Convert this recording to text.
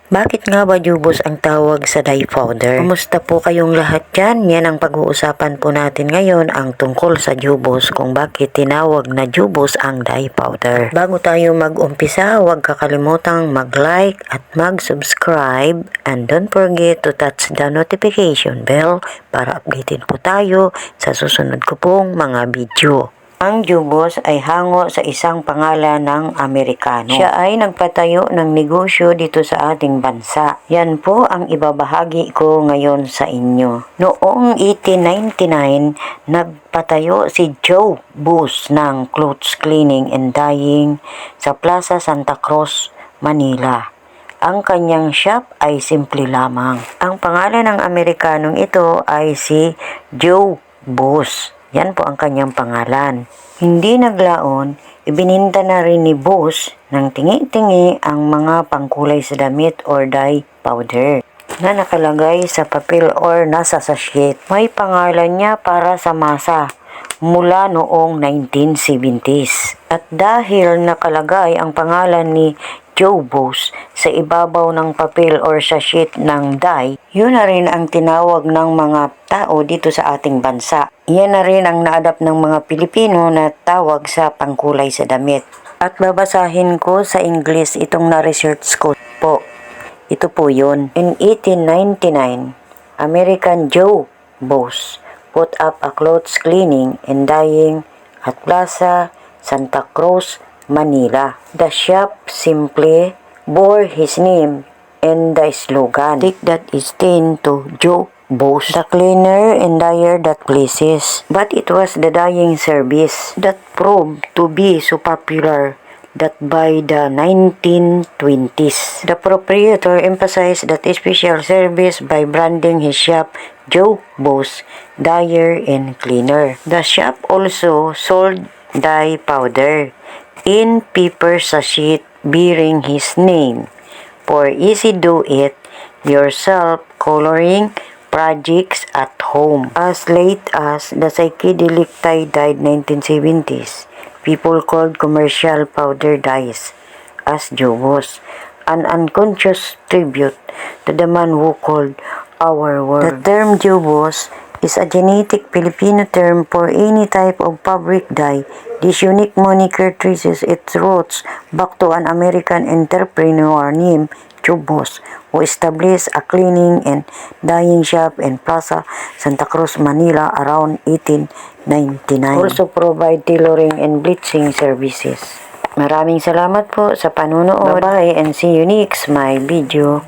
Bakit nga ba Jubos ang tawag sa dye powder? Kumusta po kayong lahat dyan? Yan ang pag-uusapan po natin ngayon, ang tungkol sa Jubos, kung bakit tinawag na Jubos ang dye powder. Bago tayo mag-umpisa, huwag kakalimutang mag-like at mag-subscribe, and don't forget to touch the notification bell para updated po tayo sa susunod ko pong mga video. Ang Jubos ay hango sa isang pangalan ng Amerikano. Siya ay nagpatayo ng negosyo dito sa ating bansa. Yan po ang ibabahagi ko ngayon sa inyo. Noong 1899, nagpatayo si Joe Bus ng clothes cleaning and dyeing sa Plaza Santa Cruz, Manila. Ang kanyang shop ay simple lamang. Ang pangalan ng Amerikanong ito ay si Joe Bus. Yan po ang kanyang pangalan. Hindi naglaon, ibininta na rin ni Bus ng tingi-tingi ang mga pangkulay sa damit or dye powder na nakalagay sa papel or nasa sachet. May pangalan niya para sa masa mula noong 1970s. At dahil nakalagay ang pangalan ni Joe Bus sa ibabaw ng papel or sachet ng dye, yun na rin ang tinawag ng mga tao dito sa ating bansa. Yan na rin ang na-adapt ng mga Pilipino na tawag sa pangkulay sa damit. At babasahin ko sa English itong na-research ko po. Ito po yun. In 1899, American Joe Bus put up a clothes cleaning and dyeing at Plaza Santa Cruz, Manila. The shop simply bore his name and the slogan, "Take that stain to Joe Bus, the cleaner and dyer that pleases." But it was the dyeing service that proved to be so popular that by the 1920s, the proprietor emphasized that special service by branding his shop Joe Bus Dyer and Cleaner. The shop also sold dye powder in paper sachet bearing his name for easy do-it-yourself coloring projects at home. As late as the psychedelic tie-dyed 1970s, people called commercial powder dyes as Jubos, an unconscious tribute to the man who called our world. The term Jubos is a genetic Filipino term for any type of fabric dye. This unique moniker traces its roots back to an American entrepreneur named Jubos, who established a cleaning and dyeing shop in Plaza Santa Cruz, Manila around 1899. Also provide tailoring and bleaching services. Maraming salamat po sa panunood. Bye-bye and see you next my video.